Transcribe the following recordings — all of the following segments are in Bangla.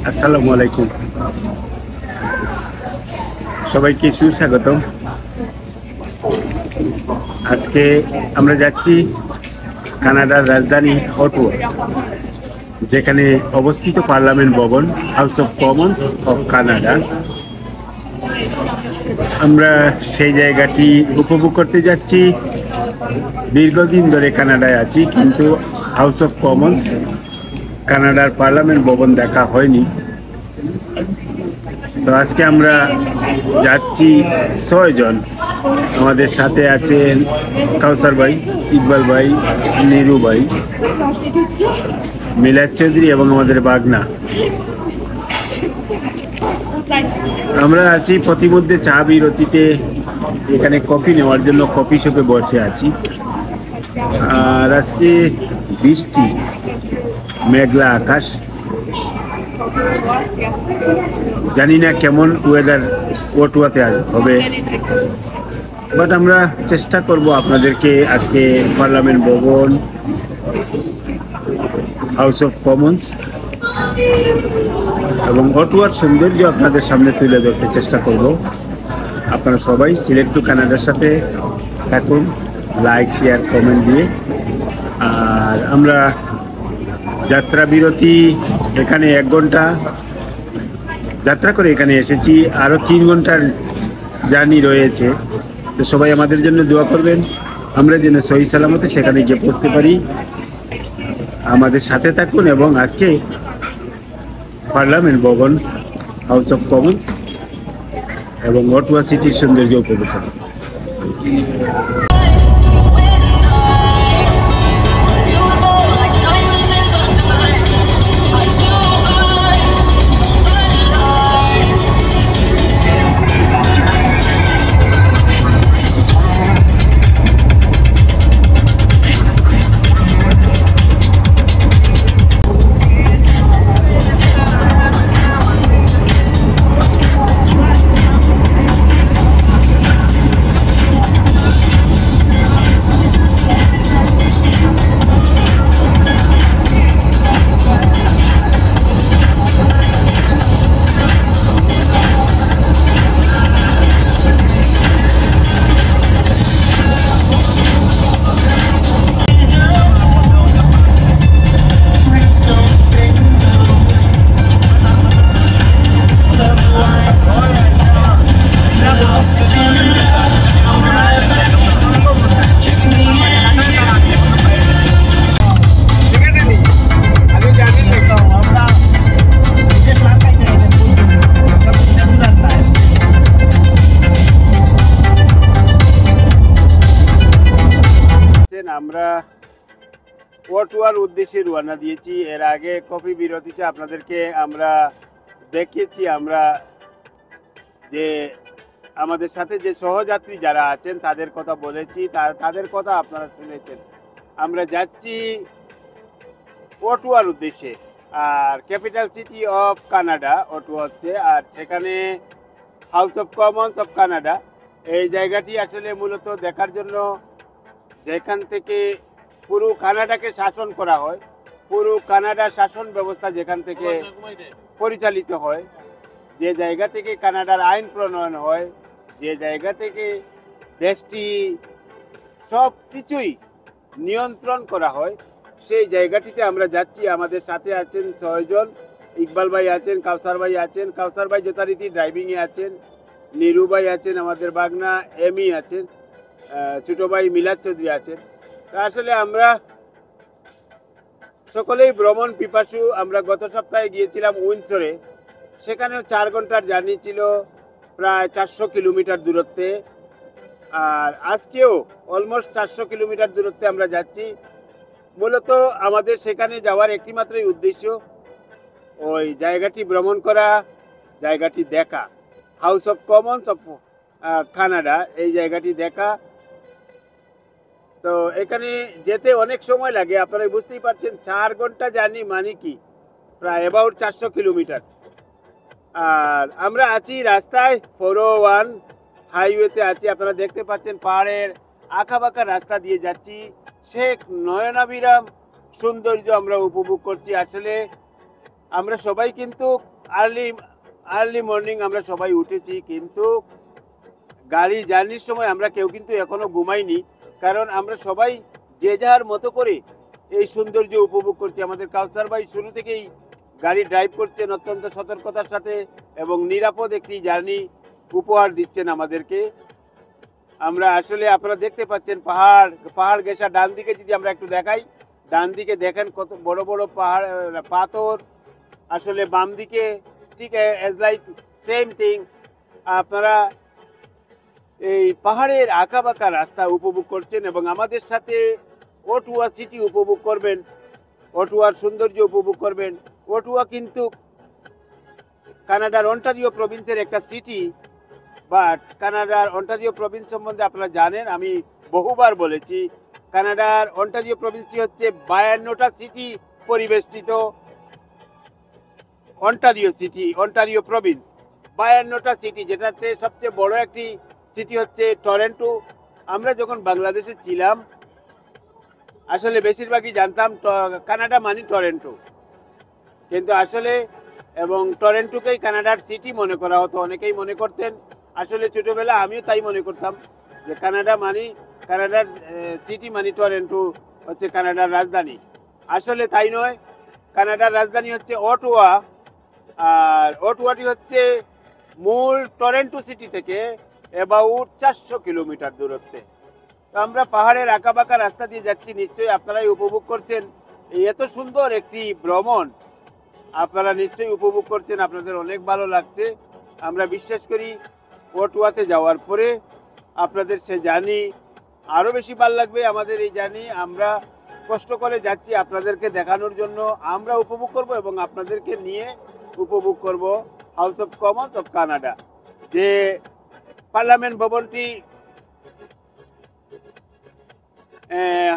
আসসালামু আলাইকুম, সবাইকে সুস্বাগতম। আজকে আমরা যাচ্ছি কানাডার রাজধানী অটোয়া, যেখানে অবস্থিত পার্লামেন্ট ভবন, house of commons of Canada. আমরা সেই জায়গাটি উপভোগ করতে যাচ্ছি। দীর্ঘদিন ধরে কানাডায় আছি, কিন্তু হাউস অফ কমন্স, কানাডার পার্লামেন্ট ভবন দেখা হয়নি। তো আজকে আমরা যাচ্ছি 6 জন। আমাদের সাথে আছেন কাউসার ভাই, ইকবাল ভাই, নিরু ভাই, মিলাদ চৌধুরী এবং আমাদের বাগনা। আমরা আছি প্রতিমধ্যে চা বিরতিতে, এখানে কফি নেওয়ার জন্য কফি শপে বসে আছি। আর আজকে বৃষ্টি, মেঘলা আকাশ, জানি না কেমন ওয়েদার অটোয়াতে হবে, বাট আমরা চেষ্টা করব আপনাদেরকে আজকে পার্লামেন্ট ভবন, হাউস অফ কমন্স এবং অটোয়ার সৌন্দর্য আপনাদের সামনে তুলে ধরতে চেষ্টা করব। আপনারা সবাই সিলেক্ট টু কানাডার সাথে থাকুন, লাইক, শেয়ার, কমেন্ট দিয়ে। আর আমরা যাত্রা বিরতি, এখানে 1 ঘন্টা যাত্রা করে এখানে এসেছি, আরও 3 ঘন্টার জার্নি রয়েছে। তো সবাই আমাদের জন্য দোয়া করবেন, আমরা যেন সহি সালামতে সেখানে গিয়ে পৌঁছতে পারি। আমাদের সাথে থাকুন এবং আজকে পার্লামেন্ট ভবন, হাউস অফ কমন্স এবং অটোয়া সিটির সৌন্দর্য উপভোগ করুন। আমরা অটোয়ার উদ্দেশ্যে রওনা দিয়েছি। এর আগে কফি বিরতিতে আপনাদেরকে আমরা দেখিয়েছি আমরা যে আমাদের সাথে যে সহযাত্রী যারা আছেন তাদের কথা বলেছি, তাদের কথা আপনারা শুনেছেন। আমরা যাচ্ছি অটোয়ার উদ্দেশ্যে, আর capital city of Canada Ottawa হচ্ছে, আর সেখানে house of commons of Canada. এই জায়গাটি আসলে মূলত দেখার জন্য, যেখান থেকে পুরো কানাডাকে শাসন করা হয়, পুরো কানাডার শাসন ব্যবস্থা যেখান থেকে পরিচালিত হয়, যে জায়গা থেকে কানাডার আইন প্রণয়ন হয়, যে জায়গা থেকে দেশটি সব কিছুই নিয়ন্ত্রণ করা হয়, সেই জায়গাটিতে আমরা যাচ্ছি। আমাদের সাথে আছেন 6 জন। ইকবাল ভাই আছেন, কাউসার ভাই আছেন, কাউসার ভাই যথারীতি ড্রাইভিংয়ে আছেন, নিরু ভাই আছেন, আমাদের বাগনা এমি আছেন, ছোট ভাই মিলাদ চৌধুরী আছেন। আসলে আমরা সকলেই ভ্রমণ পিপাসু। আমরা গত সপ্তাহে গিয়েছিলাম উইন্ডসরে, সেখানেও 4 ঘন্টার জার্নি ছিল, প্রায় 400 কিলোমিটার দূরত্বে। আর আজকেও অলমোস্ট 400 কিলোমিটার দূরত্বে আমরা যাচ্ছি। মূলত আমাদের সেখানে যাওয়ার একটি মাত্রই উদ্দেশ্য, ওই জায়গাটি ভ্রমণ করা, জায়গাটি দেখা, house of commons of Canada, এই জায়গাটি দেখা। তো এখানে যেতে অনেক সময় লাগে, আপনারা বুঝতেই পারছেন 4 ঘন্টা জার্নি মানে কি প্রায় অ্যাবাউট 400 কিলোমিটার। আর আমরা আছি রাস্তায় 401 হাইওয়েতে আছি, আপনারা দেখতে পাচ্ছেন পাহাড়ের আঁকাবাঁকা রাস্তা দিয়ে যাচ্ছি, শেখ নয়নাভিরাম সৌন্দর্য আমরা উপভোগ করছি। আসলে আমরা সবাই কিন্তু আর্লি মর্নিং আমরা সবাই উঠেছি, কিন্তু গাড়ি জার্নির সময় আমরা কেউ কিন্তু এখনো ঘুমাইনি, কারণ আমরা সবাই যে যার মতো করে এই সৌন্দর্য উপভোগ করছি। আমাদের কাউসার ভাই শুরু থেকেই গাড়ি ড্রাইভ করছেন অত্যন্ত সতর্কতার সাথে এবং নিরাপদ একটি জার্নি উপহার দিচ্ছেন আমাদেরকে। আমরা আসলে আপনারা দেখতে পাচ্ছেন পাহাড় ঘেঁষা। ডান দিকে যদি আমরা একটু দেখাই, ডান দিকে দেখেন কত বড় বড় পাহাড় পাথর, আসলে বাম দিকে ঠিক এজ লাইক সেম থিং। আপনারা এই পাহাড়ের আঁকাবাঁকা রাস্তা উপভোগ করছেন এবং আমাদের সাথে অটোয়া সিটি উপভোগ করবেন, অটোয়ার সৌন্দর্য উপভোগ করবেন। অটোয়া কিন্তু কানাডার অন্টারিও প্রভিন্সের একটা সিটি, বাট কানাডার অন্টারিও প্রভিন্স সম্বন্ধে আপনারা জানেন, আমি বহুবার বলেছি, কানাডার অন্টারিও প্রভিন্সটি হচ্ছে 52টা সিটি পরিবেষ্টিত অন্টারিও প্রভিন্স, 52টা সিটি, যেটাতে সবচেয়ে বড় একটি সিটি হচ্ছে টরেন্টো। আমরা যখন বাংলাদেশে ছিলাম আসলে বেশিরভাগই জানতাম কানাডা মানে টরেন্টো, কিন্তু আসলে এবং টরেন্টোকেই কানাডার সিটি মনে করা হতো, অনেকেই মনে করতেন। আসলে ছোটবেলা আমিও তাই মনে করতাম যে কানাডার সিটি মানে টরেন্টো হচ্ছে কানাডার রাজধানী। আসলে তাই নয়, কানাডার রাজধানী হচ্ছে অটোয়া, আর অটোয়াটি হচ্ছে মূল টরেন্টো সিটি থেকে অ্যাবাউট 400 কিলোমিটার দূরত্বে। তো আমরা পাহাড়ের আঁকাবাঁকা রাস্তা দিয়ে যাচ্ছি, নিশ্চয়ই আপনারাই উপভোগ করছেন এই এত সুন্দর একটি ভ্রমণ, আপনারা নিশ্চয়ই উপভোগ করছেন, আপনাদের অনেক ভালো লাগছে। আমরা বিশ্বাস করি অটোয়াতে যাওয়ার পরে আপনাদের সে জার্নি আরও বেশি ভালো লাগবে। আমাদের এই জার্নি আমরা কষ্ট করে যাচ্ছি আপনাদেরকে দেখানোর জন্য, আমরা উপভোগ করব এবং আপনাদেরকে নিয়ে উপভোগ করব house of commons of Canada. যে পার্লামেন্ট ভবনটি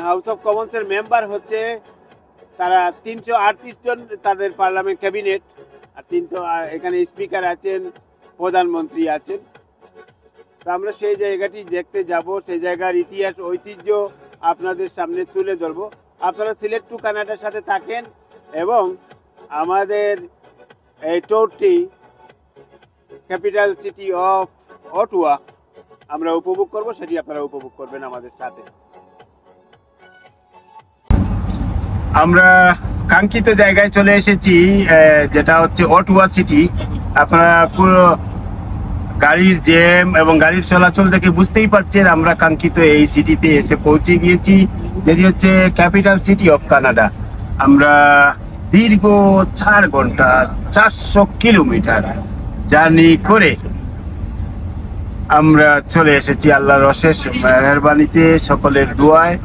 হাউস অফ কমন্সের মেম্বার হচ্ছে তারা 338 জন, তাদের পার্লামেন্ট ক্যাবিনেট, আর এখানে স্পিকার আছেন, প্রধানমন্ত্রী আছেন। তো আমরা সেই জায়গাটি দেখতে যাব, সেই জায়গার ইতিহাস ঐতিহ্য আপনাদের সামনে তুলে ধরব। আপনারা সিলেক্ট টু কানাডার সাথে থাকেন এবং আমাদের এই ট্যুরটি ক্যাপিটাল সিটি অফ অটোয়া আমরা উপভোগ করব, সেটি আপনারা উপভোগ করবেন আমাদের সাথে। আমরা কাঙ্ক্ষিত জায়গায় চলে এসেছি, যেটা হচ্ছে অটোয়া সিটি। আপনারা পুরো গাড়ির জ্যাম এবং গাড়ির চলাচল দেখে বুঝতেই পারছেন আমরা কাঙ্ক্ষিত এই সিটিতে এসে পৌঁছে গিয়েছি, যেটি হচ্ছে ক্যাপিটাল সিটি অফ কানাডা। আমরা দীর্ঘ 4 ঘন্টা 400 কিলোমিটার জার্নি করে আমরা চলে এসেছি। আল্লাহর অশেষ মেহেরবানিতে, সকলের দোয়ায়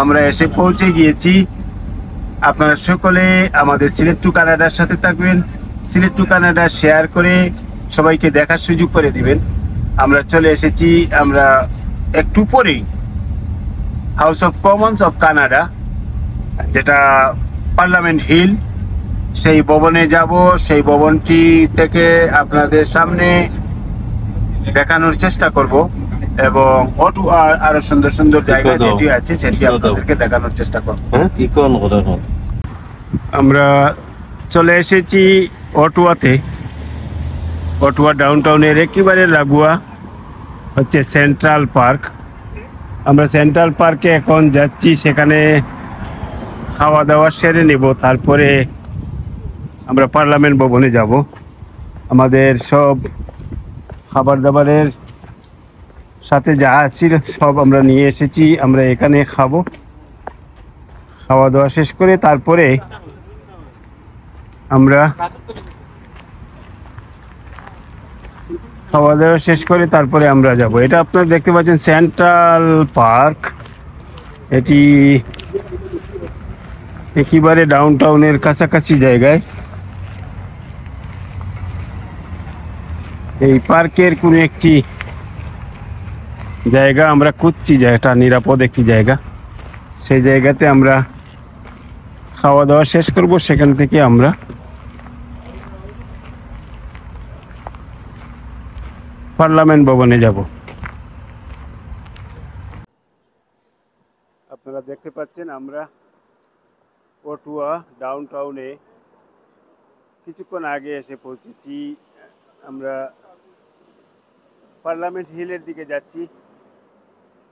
আমরা এসে পৌঁছে গিয়েছি। আপনারা সকলে আমাদের সিলেক্ট টু কানাডার সাথে থাকবেন, সিলেক্ট টু কানাডা শেয়ার করে সবাইকে দেখার সুযোগ করে দিবেন। আমরা চলে এসেছি, আমরা একটু পরেই house of commons of Canada, যেটা পার্লামেন্ট হিল, সেই ভবনে যাব। সেই ভবনটি থেকে আপনাদের সামনে দেখানোর চেষ্টা করব এবং আরো সুন্দর সুন্দর জায়গা যেটি আছে সেটি আপনাদেরকে দেখানোর চেষ্টা করব। আমরা চলে এসেছি অটোয়াতে। অটোয়া ডাউনটাউনের একেবারে লাগোয়া হচ্ছে সেন্ট্রাল পার্ক। আমরা সেন্ট্রাল পার্কে এখন যাচ্ছি, সেখানে খাওয়া দাওয়া সেরে নেব, তারপরে আমরা পার্লামেন্ট ভবনে যাব। আমাদের সব খাবার দাবারের সাথে যা ছিল সব আমরা নিয়ে এসেছি, আমরা এখানে খাবো। খাওয়া দাওয়া শেষ করে তারপরে আমরা যাব। এটা আপনারা দেখতে পাচ্ছেন সেন্ট্রাল পার্ক, এটি একেবারে ডাউনটাউনের কাছাকাছি জায়গায়। এই পার্কের কোনো একটি জায়গা আমরা খুঁজছি, যেটা নিরাপদ একটি জায়গা। সেই জায়গাতে আমরা খাওয়া দাওয়া শেষ করব, সেখান থেকে আমরা পার্লামেন্ট ভবনে যাব। আপনারা দেখতে পাচ্ছেন আমরা পটুয়া ডাউনটাউনে কিছুক্ষণ আগে এসে পৌঁছেছি। আমরা পার্লামেন্ট হিলের দিকে যাচ্ছি,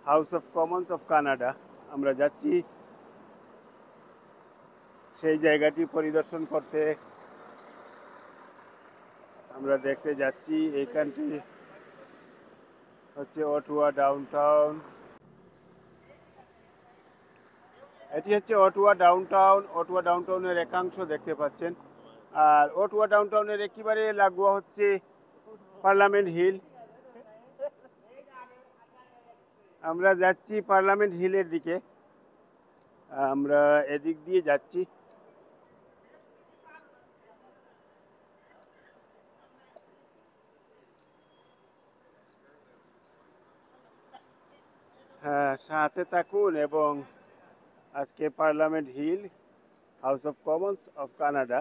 house of commons of Canada আমরা যাচ্ছি সেই জায়গাটি পরিদর্শন করতে। আমরা দেখতে যাচ্ছি এইখানটি হচ্ছে অটোয়া ডাউনটাউন। এটি হচ্ছে অটোয়া ডাউনটাউন। অটোয়া ডাউনটাউনের একাংশ দেখতে পাচ্ছেন। আর অটোয়া ডাউনটাউনের একেবারে লাগোয়া হচ্ছে পার্লামেন্ট হিল। আমরা যাচ্ছি পার্লামেন্ট হিলের দিকে, আমরা এদিক দিয়ে যাচ্ছি। হ্যাঁ, সাথে থাকুন এবং আজকে parliament hill, house of commons of Canada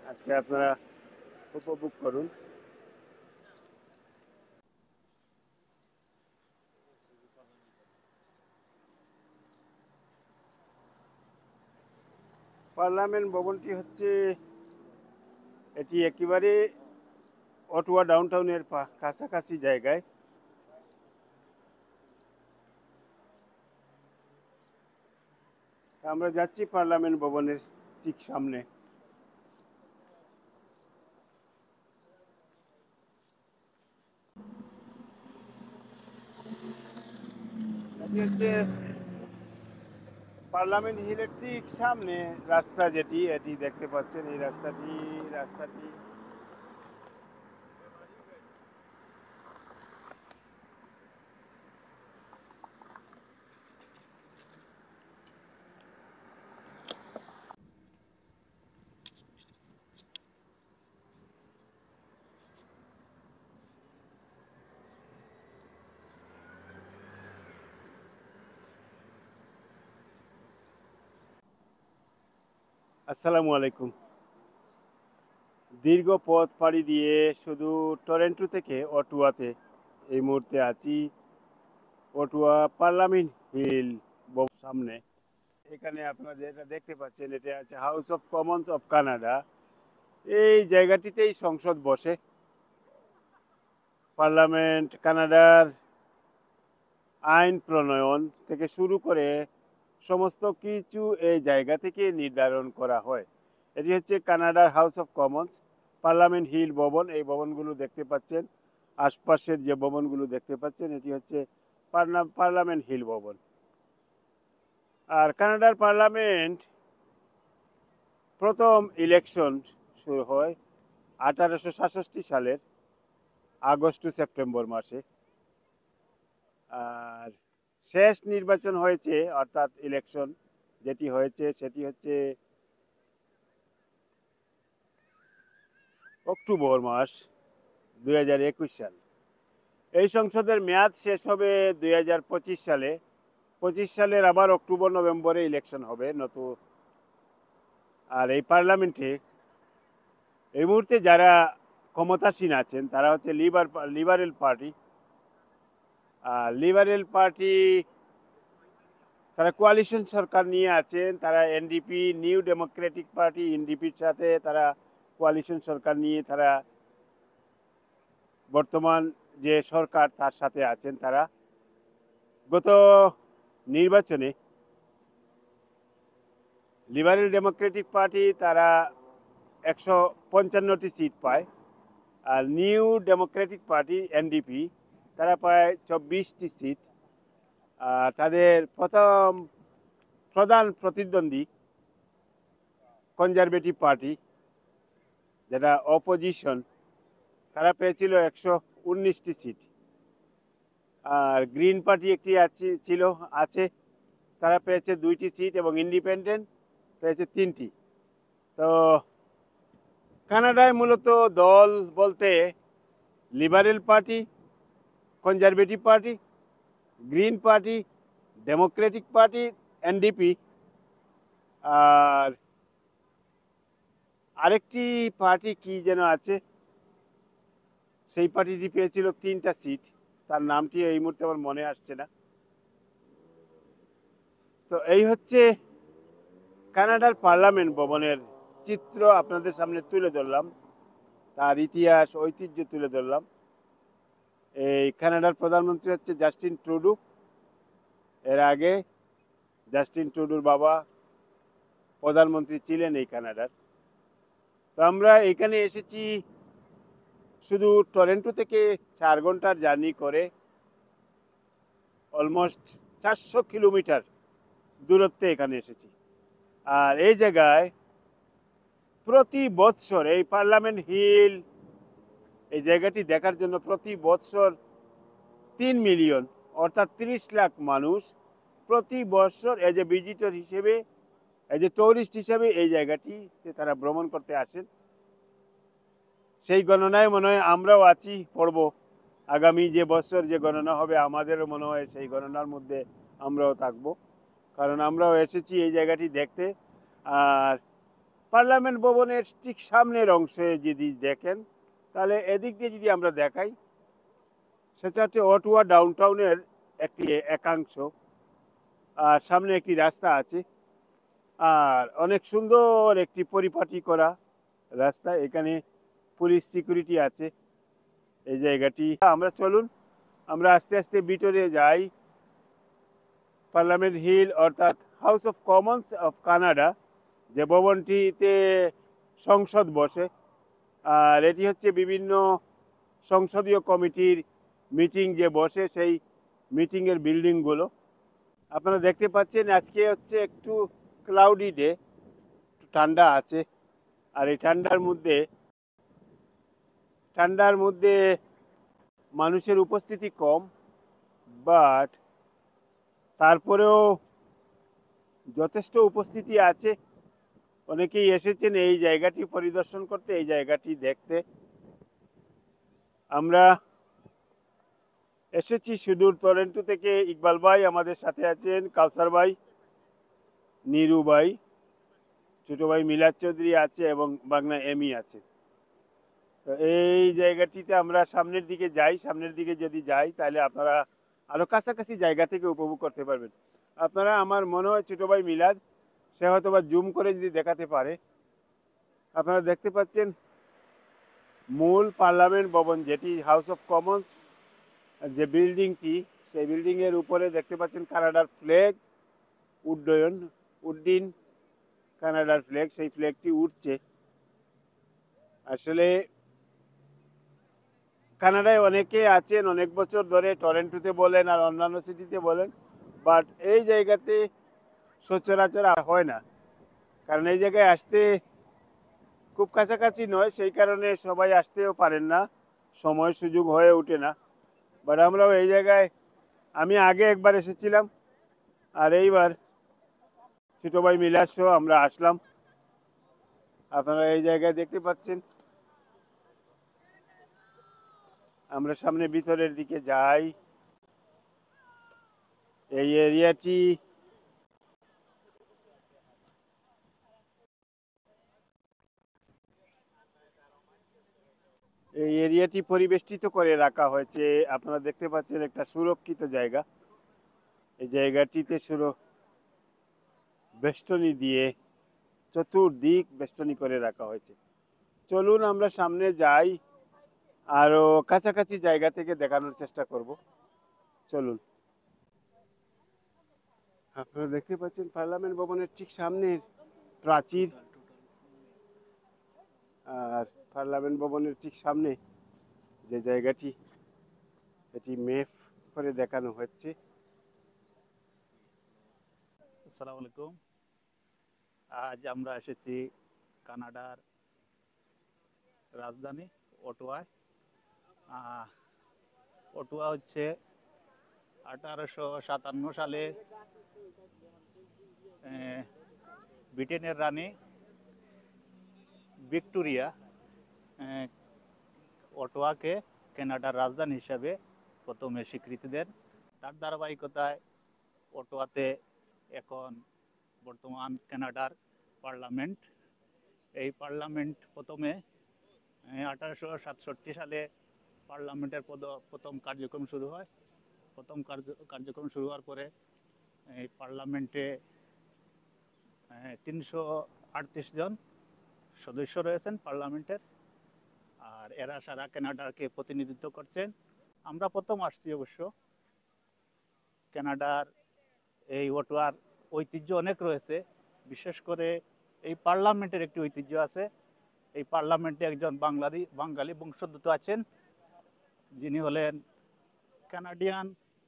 আজকে আপনারা উপভোগ করুন। পার্লামেন্ট ভবনটি হচ্ছে, এটি একেবারে অটোয়া ডাউনটাউনের কাছাকাছি জায়গায়। আমরা যাচ্ছি পার্লামেন্ট ভবনের ঠিক সামনে। এটি হচ্ছে পার্লামেন্ট হিলের ঠিক সামনে রাস্তা, যেটি এটি দেখতে পাচ্ছেন। এই রাস্তাটি আসসালামু আলাইকুম। দীর্ঘ পথ পাড়ি দিয়ে শুধু টরন্টো থেকে অটোয়াতে এই মুহূর্তে আছি। অটোয়া পার্লামেন্ট হিল সামনে। এখানে আপনারা যেটা দেখতে পাচ্ছেন, এটা আছে house of commons of Canada. এই জায়গাটিতেই সংসদ বসে। পার্লামেন্ট কানাডার আইন প্রণয়ন থেকে শুরু করে সমস্ত কিছু এই জায়গা থেকে নির্ধারণ করা হয়। এটি হচ্ছে কানাডার house of commons, parliament hill ভবন। এই ভবনগুলো দেখতে পাচ্ছেন, আশপাশের যে ভবনগুলো দেখতে পাচ্ছেন, এটি হচ্ছে পার্লামেন্ট হিল ভবন। আর কানাডার পার্লামেন্ট প্রথম ইলেকশন শুরু হয় 1867 সালের আগস্ট টু সেপ্টেম্বর মাসে। আর শেষ নির্বাচন হয়েছে, অর্থাৎ ইলেকশন যেটি হয়েছে সেটি হচ্ছে অক্টোবর মাস 2021 সাল। এই সংসদের মেয়াদ শেষ হবে 2025 সালে। 25 সালের আবার অক্টোবর নভেম্বরে ইলেকশন হবে নতুন। আর এই পার্লামেন্টে এই মুহূর্তে যারা ক্ষমতাসীন আছেন তারা হচ্ছে লিবারেল পার্টি। লিবারেল পার্টি তারা কোয়ালিশন সরকার নিয়ে আছেন। তারা এনডিপি, নিউ ডেমোক্রেটিক পার্টি, এনডিপির সাথে তারা কোয়ালিশন সরকার নিয়ে তারা বর্তমান যে সরকার তার সাথে আছেন। তারা গত নির্বাচনে লিবারেল ডেমোক্রেটিক পার্টি তারা 155টি সিট পায়। আর নিউ ডেমোক্রেটিক পার্টি এনডিপি তারা পায় 24টি সিট। তাদের প্রধান প্রতিদ্বন্দ্বী কনজারভেটিভ পার্টি, যেটা অপোজিশন, তারা পেয়েছিল 119টি সিট। আর গ্রিন পার্টি একটি আছে, তারা পেয়েছে 2টি সিট এবং ইন্ডিপেন্ডেন্ট পেয়েছে 3টি। তো কানাডায় মূলত দল বলতে liberal party, conservative party, green party, democratic party NDP, আর আরেকটি পার্টি কি যেন আছে, সেই পার্টিটি পেয়েছিল 3টা সিট, তার নামটি এই মুহূর্তে আমার মনে আসছে না। তো এই হচ্ছে কানাডার পার্লামেন্ট ভবনের চিত্র, আপনাদের সামনে তুলে ধরলাম, তার ইতিহাস ঐতিহ্য তুলে ধরলাম। এই কানাডার প্রধানমন্ত্রী হচ্ছে জাস্টিন ট্রুডু। এর আগে জাস্টিন ট্রুডুর বাবা প্রধানমন্ত্রী ছিলেন এই কানাডার। তো আমরা এখানে এসেছি শুধু টরন্টো থেকে 4 ঘন্টার জার্নি করে, অলমোস্ট 400 কিলোমিটার দূরত্বে এখানে এসেছি। আর এই জায়গায় প্রতি বৎসর এই পার্লামেন্ট হিল এই জায়গাটি দেখার জন্য প্রতি বৎসর 3 মিলিয়ন অর্থাৎ 30 লাখ মানুষ প্রতি বছর এজ এ ভিজিটর হিসেবে, এজ এ টুরিস্ট হিসেবে এই জায়গাটিতে তারা ভ্রমণ করতে আসেন। সেই গণনায় মনে হয় আমরাও আছি, পড়ব। আগামী যে বছর যে গণনা হবে আমাদেরও মনে হয় সেই গণনার মধ্যে আমরাও থাকব, কারণ আমরাও এসেছি এই জায়গাটি দেখতে। আর পার্লামেন্ট ভবনের ঠিক সামনের অংশে যদি দেখেন, তাহলে এদিক দিয়ে যদি আমরা দেখাই, সেটা হচ্ছে অটোয়া ডাউনটাউনের একটি একাংশ। আর সামনে একটি রাস্তা আছে, আর অনেক সুন্দর একটি পরিপাটি করা রাস্তা। এখানে পুলিশ সিকিউরিটি আছে এই জায়গাটি। আমরা চলুন, আমরা আস্তে আস্তে ভিতরে যাই। পার্লামেন্ট হিল অর্থাৎ house of commons of Canada, যে ভবনটিতে সংসদ বসে, আর এটি হচ্ছে বিভিন্ন সংসদীয় কমিটির মিটিং যে বসে, সেই মিটিংয়ের বিল্ডিংগুলো আপনারা দেখতে পাচ্ছেন। আজকে হচ্ছে একটু ক্লাউডি ডে, ঠান্ডা আছে। আর এই ঠান্ডার মধ্যে মানুষের উপস্থিতি কম, বাট তারপরেও যথেষ্ট উপস্থিতি আছে। অনেকেই এসেছেন এই জায়গাটি পরিদর্শন করতে, এই জায়গাটি দেখতে। আমরা এসেছি সুদূর টরন্টো থেকে। ইকবাল ভাই আমাদের সাথে আছেন, কাউসার ভাই, নীরু ভাই, ছোট ভাই মিলাদ চৌধুরী আছে এবং বাংলা এমি আছে। তো এই জায়গাটিতে আমরা সামনের দিকে যাই। সামনের দিকে যদি যাই তাহলে আপনারা আরো কাছাকাছি জায়গা থেকে উপভোগ করতে পারবেন। আপনারা, আমার মনে হয় ছোট ভাই মিলাদ, সে হয়তো বা জুম করে যদি দেখাতে পারে। আপনারা দেখতে পাচ্ছেন মূল পার্লামেন্ট ভবন, যেটি হাউস অফ কমন্স যে বিল্ডিংটি, সেই বিল্ডিংয়ের উপরে দেখতে পাচ্ছেন কানাডার ফ্ল্যাগ উড্ডীন কানাডার ফ্ল্যাগ, সেই ফ্ল্যাগটি উঠছে। আসলে কানাডায় অনেকে আছেন অনেক বছর ধরে, টরন্টোতে বলেন আর অন্যান্য সিটিতে বলেন, বাট এই জায়গাতে সচরাচর হয় না, কারণ এই জায়গায় আসতে খুব কাছাকাছি নয়, সেই কারণে সবাই আসতেও পারেন না, সময় সুযোগ হয়ে ওঠে না। বাট আমরাও এই জায়গায়, আমি আগে একবার এসেছিলাম, আর এইবার ছোট ভাই মিলার সহ আমরা আসলাম। আপনারা এই জায়গায় দেখতে পাচ্ছেন। আমরা সামনে ভিতরের দিকে যাই। এই এরিয়াটি পরিবেষ্টিত করে রাখা হয়েছে। আপনারা দেখতে পাচ্ছেন একটা সুরক্ষিত জায়গা। এই জায়গাটিতে বেষ্টনী দিয়ে চতুর্দিক বেষ্টনী করে রাখা হয়েছে। চলুন আমরা সামনে যাই, আরো কাছাকাছি জায়গা থেকে দেখানোর চেষ্টা করব। চলুন। আপনারা দেখতে পাচ্ছেন পার্লামেন্ট ভবনের ঠিক সামনের প্রাচীর, আর পার্লামেন্ট ভবনের ঠিক সামনে যে জায়গাটি, এটি ম্যাপ করে দেখানো হচ্ছে। আসসালামু আলাইকুম। আজ আমরা এসেছি কানাডার রাজধানী অটোয়ায়। অটোয়া হচ্ছে 1857 সালে ব্রিটেনের রানী ভিক্টোরিয়া অটোয়াকে কানাডার রাজধানী হিসাবে প্রথমে স্বীকৃতি দেন। তার ধারাবাহিকতায় অটোয়াতে এখন বর্তমান কানাডার পার্লামেন্ট। এই পার্লামেন্ট প্রথমে 1867 সালে পার্লামেন্টের প্রথম কার্যক্রম শুরু হয়। প্রথম কার্যক্রম শুরু হওয়ার পরে এই পার্লামেন্টে 338 জন সদস্য রয়েছেন পার্লামেন্টের, আর এরা সারা কানাডাকে প্রতিনিধিত্ব করছেন। আমরা প্রথম আসছি অবশ্য। কানাডার এই অটোয়ার ঐতিহ্য অনেক রয়েছে, বিশেষ করে এই পার্লামেন্টের একটি ঐতিহ্য আছে। এই পার্লামেন্টে একজন বাঙালি বংশোদ্ভূত আছেন, যিনি হলেন কানাডিয়ান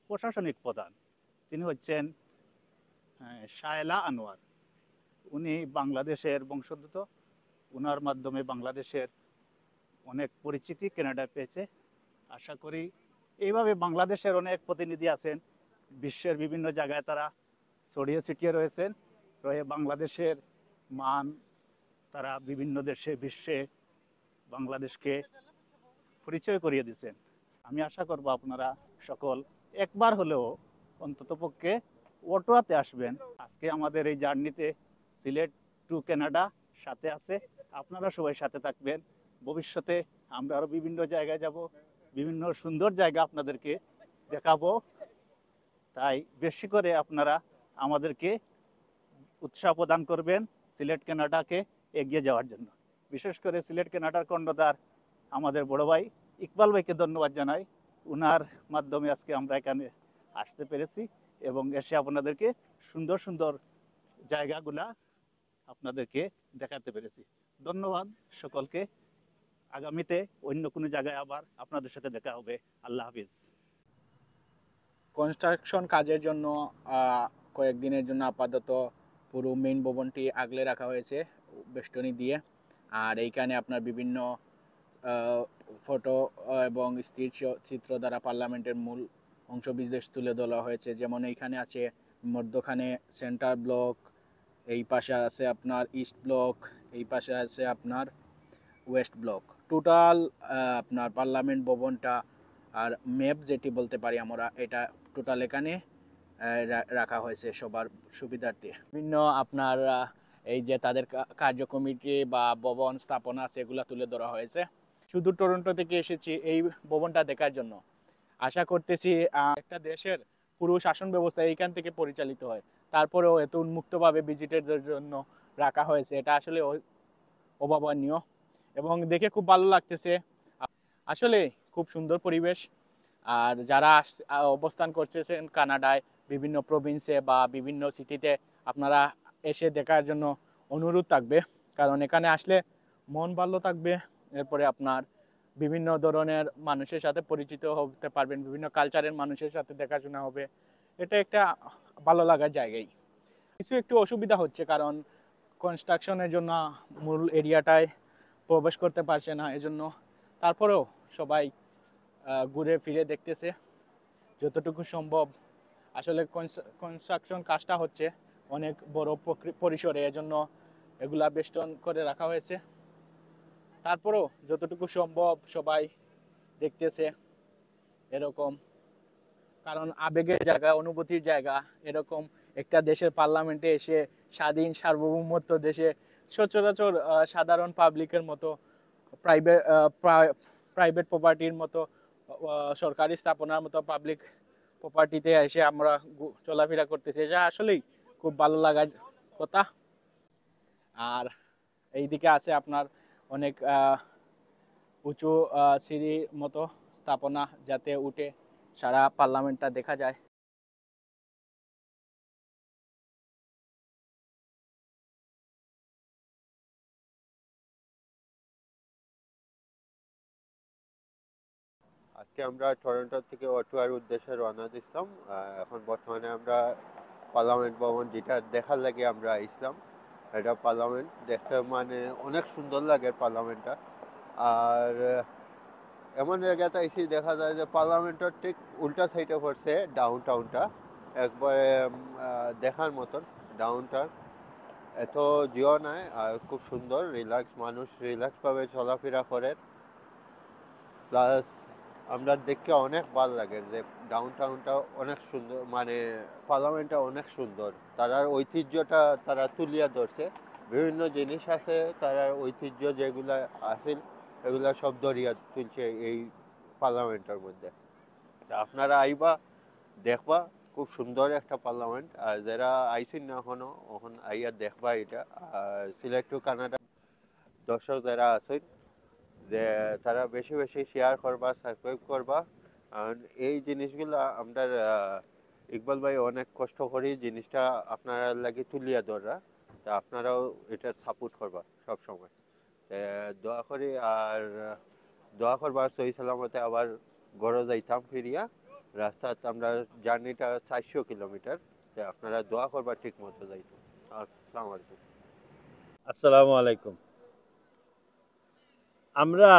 প্রশাসনিক প্রধান। তিনি হচ্ছেন শায়লা আনোয়ার। উনি বাংলাদেশের বংশোদ্ভূত। ওনার মাধ্যমে বাংলাদেশের অনেক পরিচিতি কানাডায় পেয়েছে। আশা করি এইভাবে বাংলাদেশের অনেক প্রতিনিধি আছেন, বিশ্বের বিভিন্ন জায়গায় তারা ছড়িয়ে ছিটিয়ে রয়েছেন। বাংলাদেশের মান তারা বিভিন্ন দেশে বিশ্বে বাংলাদেশকে পরিচয় করিয়ে দিয়েছেন। আমি আশা করব আপনারা সকল একবার হলেও অন্ততপক্ষে অটোয়াতে আসবেন। আজকে আমাদের এই জার্নিতে সিলেট টু কানাডা সাথে আছে, আপনারা সবাই সাথে থাকবেন। ভবিষ্যতে আমরা আরও বিভিন্ন জায়গায় যাব, বিভিন্ন সুন্দর জায়গা আপনাদেরকে দেখাবো। তাই বেশি করে আপনারা আমাদেরকে উৎসাহ প্রদান করবেন সিলেট কানাডাকে এগিয়ে যাওয়ার জন্য। বিশেষ করে সিলেট কানাডার কর্ণধার আমাদের বড় ভাই ইকবাল ভাইকে ধন্যবাদ জানাই। উনার মাধ্যমে আজকে আমরা এখানে আসতে পেরেছি এবং এসে আপনাদেরকে সুন্দর সুন্দর জায়গাগুলা আপনাদেরকে দেখাতে পেরেছি। ধন্যবাদ সকলকে। আগামীতে অন্য কোনো জায়গায় আবার আপনাদের সাথে দেখা হবে। আল্লাহ হাফিজ। কনস্ট্রাকশন কাজের জন্য কয়েকদিনের জন্য আপাতত পুরো মেইন ভবনটি আগলে রাখা হয়েছে বেষ্টনী দিয়ে। আর এইখানে আপনার বিভিন্ন ফটো এবং স্থির চিত্র দ্বারা পার্লামেন্টের মূল অংশ বিশেষ তুলে ধরা হয়েছে। যেমন এইখানে আছে মধ্যখানে সেন্টার ব্লক, এই পাশে আছে আপনার ইস্ট ব্লক, এই পাশে আছে আপনার ওয়েস্ট ব্লক। টোটাল আপনার পার্লামেন্ট ভবনটা আর ম্যাপ যেটি বলতে পারি আমরা, এটা টোটাল এখানে রাখা হয়েছে সবার সুবিধার্থে। বিভিন্ন আপনার এই যে তাদের কার্যকমিটি বা ভবন স্থাপনা আছে এগুলা তুলে ধরা হয়েছে। শুধু টরন্টো থেকে এসেছি এই ভবনটা দেখার জন্য। আশা করতেছি একটা দেশের পুরো শাসন ব্যবস্থা এইখান থেকে পরিচালিত হয়, তারপরেও এত উন্মুক্তভাবে ভিজিটরদের জন্য রাখা হয়েছে, এটা আসলে অভাবনীয় এবং দেখে খুব ভালো লাগতেছে। আসলে খুব সুন্দর পরিবেশ। আর যারা অবস্থান করতেছেন কানাডায় বিভিন্ন প্রভিন্সে বা বিভিন্ন সিটিতে, আপনারা এসে দেখার জন্য অনুরোধ থাকবে, কারণ এখানে আসলে মন ভালো থাকবে। এরপরে আপনার বিভিন্ন ধরনের মানুষের সাথে পরিচিত হতে পারবেন, বিভিন্ন কালচারের মানুষের সাথে দেখাশোনা হবে। এটা একটা ভালো লাগার জায়গায়। কিছু একটু অসুবিধা হচ্ছে, কারণ কনস্ট্রাকশনের জন্য মূল এরিয়াটায় প্রবেশ করতে পারছে না, এজন্য। তারপরেও সবাই ঘুরে ফিরে দেখতেছে যতটুকু সম্ভব। আসলে কনস্ট্রাকশন কাজটা হচ্ছে অনেক বড় পরিসরে, এজন্য এগুলা বেষ্টন করে রাখা হয়েছে। তারপরেও যতটুকু সম্ভব সবাই দেখতেছে এরকম, কারণ আবেগের জায়গা, অনুভূতির জায়গা। এরকম একটা দেশের পার্লামেন্টে এসে স্বাধীন সার্বভৌমত্ব দেশে সচরাচর সাধারণ পাবলিকের মতো প্রাইভেট প্রপার্টির মতো সরকারি স্থাপনার মতো পাবলিক প্রপার্টিতে এসে আমরা চলাফেরা করতেছি, এটা আসলেই খুব ভালো লাগার কথা। আর এইদিকে আছে আপনার অনেক উঁচু সিঁড়ির মতো স্থাপনা, যাতে উঠে সারা পার্লামেন্টটা দেখা যায়। আজকে আমরা টরন্টো থেকে অটোয়ার উদ্দেশ্যে রওনা দিলাম। এখন বর্তমানে আমরা পার্লামেন্ট ভবন যেটা দেখার লাগে আমরা আসলাম। এটা পার্লামেন্ট দেখতে মানে অনেক সুন্দর লাগে পার্লামেন্টটা। আর এমন জায়গাতে এসে দেখা যায় যে পার্লামেন্টের ঠিক উল্টা সাইডে পড়ছে ডাউন টাউনটা, একবারে দেখার মতন। ডাউন টাউন এত জিও নাই, আর খুব সুন্দর রিল্যাক্স, মানুষ রিল্যাক্সভাবে চলাফেরা করে। প্লাস আমরা দেখতে অনেক ভালো লাগে যে ডাউন টাউনটা অনেক সুন্দর, মানে পার্লামেন্টটা অনেক সুন্দর। তারার ঐতিহ্যটা তারা তুলিয়া ধরছে, বিভিন্ন জিনিস আছে তারার ঐতিহ্য যেগুলা আছে এগুলা সব ধরিয়া তুলছে এই পার্লামেন্টের মধ্যে। তা আপনারা আইবা, দেখবা, খুব সুন্দর একটা পার্লামেন্ট। আর যারা আইসিন না এখনো, এখন আইয়া দেখবা এটা। আর সিলেক্ট টু কানাডা দর্শক যারা আছেন, যে তারা বেশি বেশি শেয়ার করবা, সাবস্ক্রাইব করবা। আর এই জিনিসগুলা আমরা ইকবাল ভাই অনেক কষ্ট করি জিনিসটা আপনারা লাগে তুলিয়া ধরা। তা আপনারাও এটার সাপোর্ট করবা সব সময়। দোয়া করি, আর দোয়া করবা সহি সালামতে আবার ঘরে যাইতাম ফিরিয়া। রাস্তা আমরা জার্নিটা 400 কিলোমিটার। তা আপনারা দোয়া করবা ঠিক মতো যাইতাম। আসসালামু আলাইকুম। আসসালামু আলাইকুম। আমরা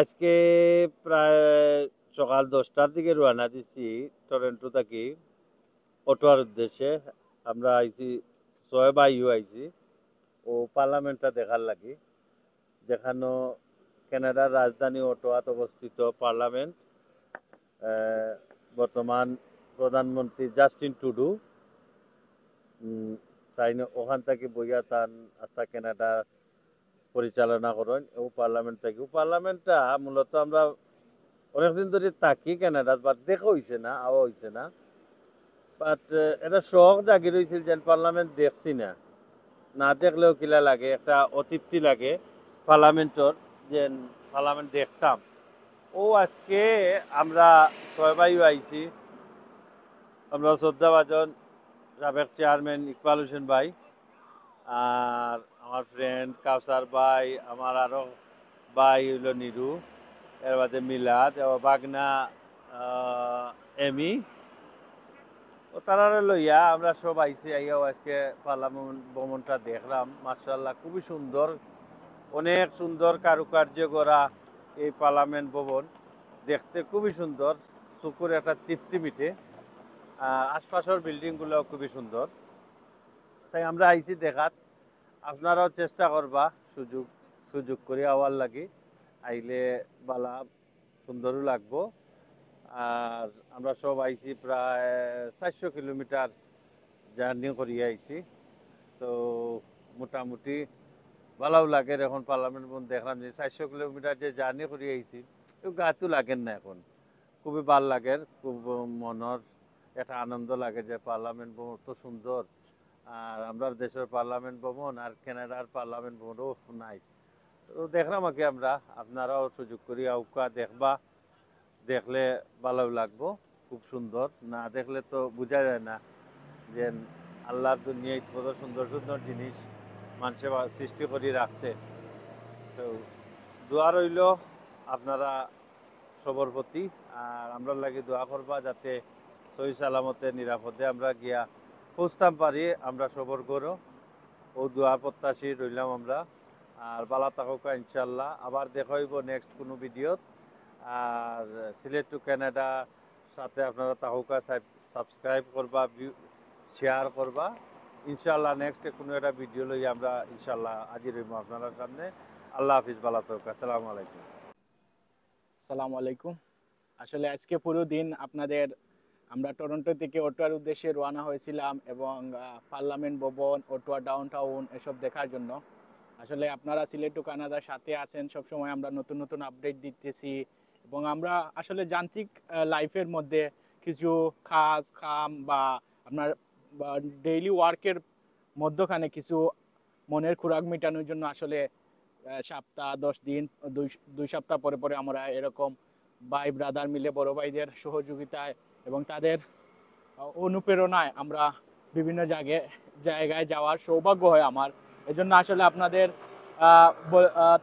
আজকে প্রায় সকাল 10টার দিকে রওনা দিচ্ছি টরন্টো থেকে অটোয়ার উদ্দেশ্যে। আমরা আইছি 6 ভাইও আইছি ও পার্লামেন্টটা দেখার লাগি, যেখানে কানাডার রাজধানী অটোয়াত অবস্থিত পার্লামেন্ট। বর্তমান প্রধানমন্ত্রী জাস্টিন ট্রুডো তাই ওখান থেকে বইয়া তান আস্থা কানাডা পরিচালনা করেন ও পার্লামেন্ট থেকে। ও পার্লামেন্টটা মূলত আমরা অনেকদিন ধরে থাকি কানাডা, বাট দেখা হয়েছে না, আওয়া হয়েছে না। বাট এটা শখ জাগি রয়েছিল যে পার্লামেন্ট দেখছি না, না দেখলেও কিলা লাগে, একটা অতৃপ্তি লাগে পার্লামেন্টর, যে পার্লামেন্ট দেখতাম। ও আজকে আমরা 6 ভাইও আইছি। আমরা শ্রদ্ধাভাজন সাবেক চেয়ারম্যান ইকবাল হোসেন ভাই, আর আমার ফ্রেন্ড কাউসার ভাই, আমার আরো ভাই হইল নিরু, এর বাদে মিলাদ, বাগনা এমি, ও তারা লইয়া আমরা সব আইসি। আইয়াও আজকে পার্লামেন্ট ভবনটা দেখলাম, মার্শাল্লাহ খুবই সুন্দর, অনেক সুন্দর কারুকার্য করা এই পার্লামেন্ট ভবন। দেখতে খুবই সুন্দর, চকুর একটা তৃপ্তি মিটে। আশপাশের বিল্ডিংগুলো খুবই সুন্দর। তাই আমরা আইসি দেখাত, আপনারাও চেষ্টা করবা সুযোগ করে আওয়ার লাগি, আইলে বালা সুন্দরও লাগবো। আর আমরা সব আইসি প্রায় 400 কিলোমিটার জার্নি করিয়ে আইসি, তো মোটামুটি ভালোও লাগে। এখন পার্লামেন্ট দেখলাম যে 400 কিলোমিটার যে জার্নি করিয়ে আইসি, তো গাতো লাগেন না, এখন খুবই ভাল লাগে, খুব মনের একটা আনন্দ লাগে যে পার্লামেন্ট ভবন তো সুন্দর। আর আমরা দেশের পার্লামেন্ট ভবন আর কানাডার পার্লামেন্ট ভবনও নাইস। তো দেখলাম আগে আমরা, আপনারাও সুযোগ করি আউকা দেখবা, দেখলে ভালো লাগবো, খুব সুন্দর। না দেখলে তো বোঝা যায় না যে আল্লাহর দুনিয়ায় কত সুন্দর সুন্দর জিনিস মানুষে সৃষ্টি করে রাখছে। তো দোয়া রইল আপনারা সবর প্রতি, আর আমরা লাগে দোয়া করবা যাতে সহি সালামতে নিরাপদে আমরা গিয়া পৌঁছতাম পারি। আমরা সবর করো ও দোয়া প্রত্যাশী রইলাম আমরা। আর বালা থাকুকা ইনশাল্লাহ, আবার দেখা হইব নেক্সট কোনো ভিডিওত। আর সিলেট টু কানাডা সাথে আপনারা থাকুকা, সাবস্ক্রাইব করবা, শেয়ার করবা। ইনশাল্লাহ নেক্সট কোনো একটা ভিডিও লই আমরা ইনশাল্লাহ হাজির হইব আপনার সামনে। আল্লাহ হাফিজ, বালা থাকুকা, আসসালামু আলাইকুম। আসসালামু আলাইকুম। আসলে আজকে পুরো দিন আপনাদের আমরা টরন্টো থেকে অটোয়ার উদ্দেশ্যে রওনা হয়েছিলাম, এবং পার্লামেন্ট ভবন, অটোয়া ডাউনটাউন এসব দেখার জন্য। আসলে আপনারা সিলেট টু কানাডার সাথে আছেন, সবসময় আমরা নতুন নতুন আপডেট দিতেছি, এবং আমরা আসলে যান্ত্রিক লাইফের মধ্যে কিছু কাম বা আপনার ডেইলি ওয়ার্কের মধ্যখানে কিছু মনের খোরাক মেটানোর জন্য আসলে সপ্তাহ 10 দিন, 2 সপ্তাহ পরে পরে আমরা এরকম ভাই ব্রাদার মিলে, বড় ভাইদের সহযোগিতায় এবং তাদের অনুপ্রেরণায় আমরা বিভিন্ন জায়গায় যাওয়ার সৌভাগ্য হয় আমার। এজন্য আসলে আপনাদের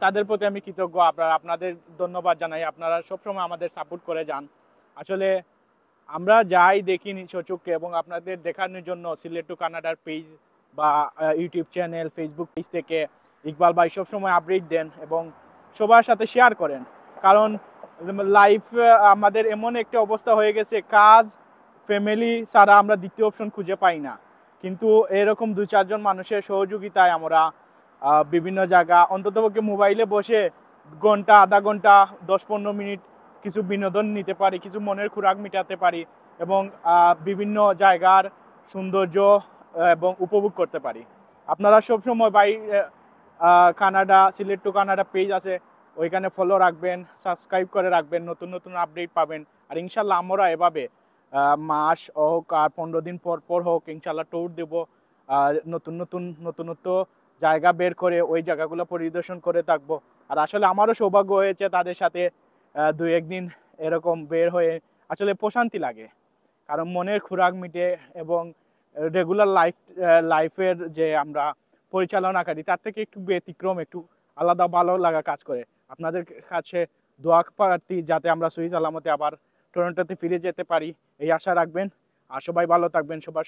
তাদের প্রতি আমি কৃতজ্ঞ। আপনাদের ধন্যবাদ জানাই, আপনারা সবসময় আমাদের সাপোর্ট করে যান। আসলে আমরা যাই দেখি সচক্ষে, এবং আপনাদের দেখানোর জন্য সিলেট টু কানাডার পেজ বা ইউটিউব চ্যানেল, ফেসবুক পেজ থেকে ইকবাল ভাই সবসময় আপডেট দেন এবং সবার সাথে শেয়ার করেন। কারণ লাইফ আমাদের এমন একটা অবস্থা হয়ে গেছে, কাজ ফ্যামিলি ছাড়া আমরা দ্বিতীয় অপশন খুঁজে পাই না। কিন্তু এরকম 2-4 জন মানুষের সহযোগিতায় আমরা বিভিন্ন জায়গা অন্ততপক্ষে মোবাইলে বসে ঘন্টা, আধা ঘন্টা, 10-15 মিনিট কিছু বিনোদন নিতে পারি, কিছু মনের খোরাক মেটাতে পারি এবং বিভিন্ন জায়গার সৌন্দর্য এবং উপভোগ করতে পারি। আপনারা সবসময় Canada, Sylhet to Canada page আছে, ওইখানে ফলো রাখবেন, সাবস্ক্রাইব করে রাখবেন, নতুন নতুন আপডেট পাবেন। আর ইনশাল্লাহ আমরা এভাবে মাস হোক আর 15 দিন পর পর হোক ইনশাল্লাহ ট্যুর দেব, নতুনত্ব জায়গা বের করে ওই জায়গাগুলো পরিদর্শন করে থাকবো। আর আসলে আমারও সৌভাগ্য হয়েছে তাদের সাথে 2-1 দিন এরকম বের হয়ে, আসলে প্রশান্তি লাগে, কারণ মনের খোরাক মিটে এবং রেগুলার লাইফের যে আমরা পরিচালনাকারী তার থেকে একটু ব্যতিক্রম, একটু আলাদা ভালো লাগা কাজ করে। আপনাদের কাছে দোয়া প্রার্থী যাতে আমরা সহি সালামতে আবার টরন্টোতে ফিরে যেতে পারি, এই আশা রাখবেন। আর সবাই ভালো থাকবেন, সবার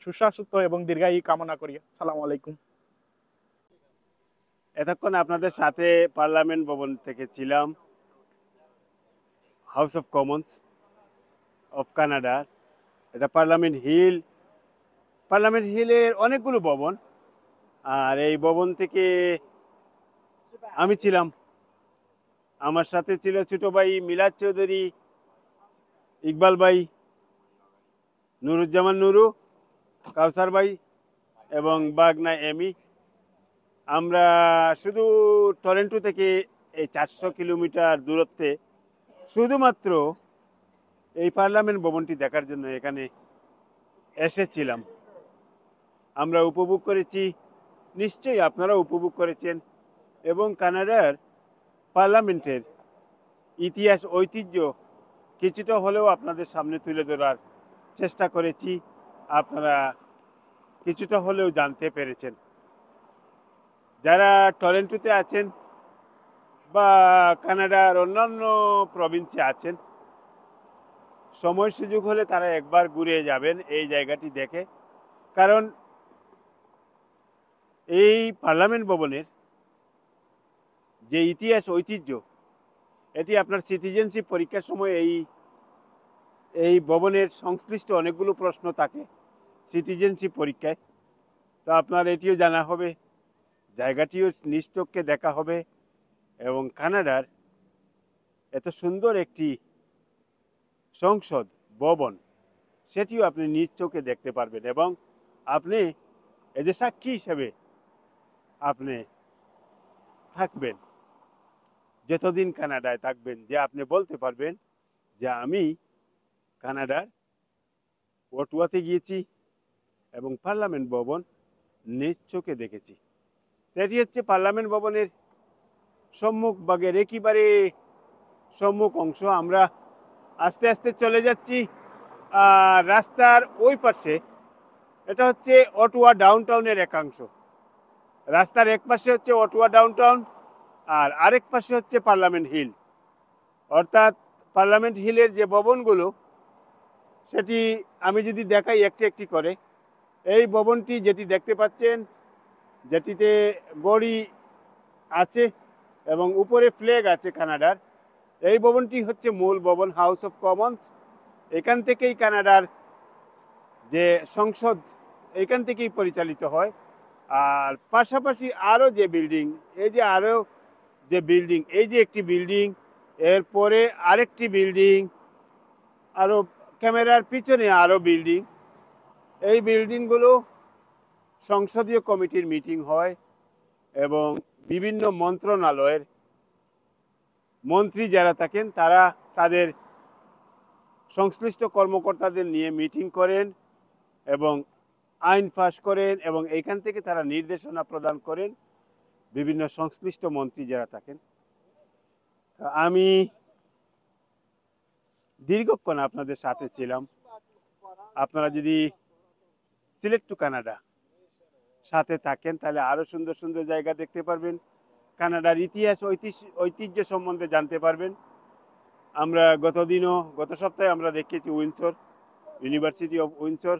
সুস্বাস্থ্য এবং দীর্ঘায়ু কামনা করি। আসসালামু আলাইকুম। এতক্ষণ আপনাদের সাথে পার্লামেন্ট ভবন থেকে ছিলাম, house of commons of Canada. এটা পার্লামেন্ট হিলের অনেকগুলো ভবন, আর এই ভবন থেকে আমি ছিলাম, আমার সাথে ছিল ছোট ভাই মিলাদ চৌধুরী, ইকবাল ভাই, নুরুজ্জামান নুরু, কাউসার ভাই এবং বাগনা এমি। আমরা শুধু টরন্টো থেকে এই 400 কিলোমিটার দূরত্বে শুধুমাত্র এই পার্লামেন্ট ভবনটি দেখার জন্য এখানে এসেছিলাম। আমরা উপভোগ করেছি, নিশ্চয়ই আপনারা উপভোগ করেছেন, এবং কানাডার পার্লামেন্টের ইতিহাস ঐতিহ্য কিছুটা হলেও আপনাদের সামনে তুলে ধরার চেষ্টা করেছি। আপনারা কিছুটা হলেও জানতে পেরেছেন। যারা টরন্টোতে আছেন বা কানাডার অন্যান্য প্রভিন্সে আছেন, সময় সুযোগ হলে তারা একবার ঘুরে যাবেন এই জায়গাটি দেখে, কারণ এই পার্লামেন্ট ভবনের যে ইতিহাস ঐতিহ্য, এটি আপনার সিটিজেনশিপ পরীক্ষার সময় এই ভবনের সংশ্লিষ্ট অনেকগুলো প্রশ্ন থাকে সিটিজেনশিপ পরীক্ষায়, তো আপনার এটিও জানা হবে, জায়গাটিও নিজ চোখে দেখা হবে, এবং কানাডার এত সুন্দর একটি সংসদ ভবন সেটিও আপনি নিজ চোখে দেখতে পারবেন, এবং আপনি এজ এ সাক্ষী হিসেবে আপনি থাকবেন যতদিন কানাডায় থাকবেন, যে আপনি বলতে পারবেন যে আমি কানাডার ওটুয়াতে গিয়েছি এবং পার্লামেন্ট ভবন নিজ চোখে দেখেছি। এটি হচ্ছে পার্লামেন্ট ভবনের সম্মুখ ভাগের একেবারে সম্মুখ অংশ। আমরা আস্তে আস্তে চলে যাচ্ছি, আর রাস্তার ওই পাশে এটা হচ্ছে অটোয়া ডাউনটাউনের একাংশ। রাস্তার এক পাশে হচ্ছে অটোয়া ডাউনটাউন, আর আরেক পাশে হচ্ছে পার্লামেন্ট হিল। অর্থাৎ পার্লামেন্ট হিলের যে ভবনগুলো, সেটি আমি যদি দেখাই একটি একটি করে, এই ভবনটি যেটি দেখতে পাচ্ছেন, যেটিতে গড়ি আছে এবং উপরে ফ্ল্যাগ আছে কানাডার, এই ভবনটি হচ্ছে মূল ভবন, হাউস অফ কমন্স। এখান থেকেই কানাডার যে সংসদ, এখান থেকেই পরিচালিত হয়। আর পাশাপাশি আরও যে বিল্ডিং, এই যে একটি বিল্ডিং, এরপরে আরেকটি বিল্ডিং, আরও ক্যামেরার পিছনে আরও বিল্ডিং। এই বিল্ডিংগুলো সংসদীয় কমিটির মিটিং হয় এবং বিভিন্ন মন্ত্রণালয়ের মন্ত্রী যারা থাকেন তারা তাদের সংশ্লিষ্ট কর্মকর্তাদের নিয়ে মিটিং করেন এবং আইন পাস করেন, এবং এইখান থেকে তারা নির্দেশনা প্রদান করেন বিভিন্ন সংশ্লিষ্ট মন্ত্রী যারা থাকেন। আমি দীর্ঘক্ষণ আপনাদের সাথে ছিলাম। আপনারা যদি সিলেট টু কানাডা সাথে থাকেন তাহলে আরও সুন্দর সুন্দর জায়গা দেখতে পারবেন, কানাডার ইতিহাস ঐতিহ্য সম্বন্ধে জানতে পারবেন। আমরা গত সপ্তাহে আমরা দেখেছি Windsor, university of Windsor,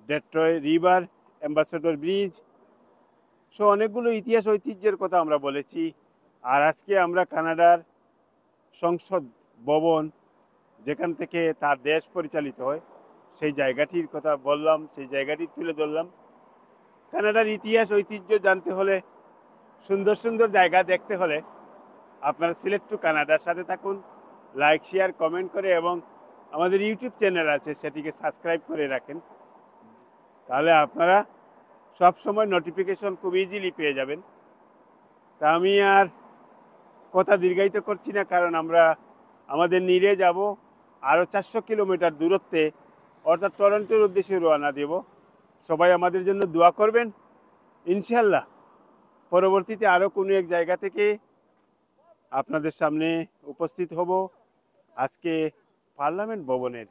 Detroit river, ambassador bridge, so অনেকগুলো ইতিহাস ঐতিহ্যের কথা আমরা বলেছি। আর আজকে আমরা কানাডার সংসদ ভবন, যেখান থেকে তার দেশ পরিচালিত হয়, সেই জায়গাটির কথা বললাম, সেই জায়গাটি তুলে ধরলাম। কানাডার ইতিহাস ঐতিহ্য জানতে হলে, সুন্দর সুন্দর জায়গা দেখতে হলে আপনারা সিলেক্ট টু কানাডার সাথে থাকুন, লাইক শেয়ার কমেন্ট করে, এবং আমাদের ইউটিউব চ্যানেল আছে সেটিকে সাবস্ক্রাইব করে রাখেন, তাহলে আপনারা সব সময় নোটিফিকেশন খুব ইজিলি পেয়ে যাবেন। তা আমি আর কথা দীর্ঘায়িত করছি না, কারণ আমরা আমাদের নিরে যাব আরও 400 কিলোমিটার দূরত্বে, অর্থাৎ টরন্টোর উদ্দেশ্যে রওনা দেব। সবাই আমাদের জন্য দোয়া করবেন। ইনশাল্লাহ পরবর্তীতে আরও কোনো এক জায়গা থেকে আপনাদের সামনে উপস্থিত হব। আজকে পার্লামেন্ট ভবনের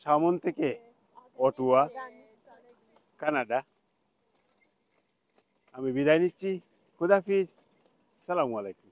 সামন থেকে অটোয়া, কানাডা আমি বিদায় নিচ্ছি। খুদাফিজ, সালামু আলাইকুম।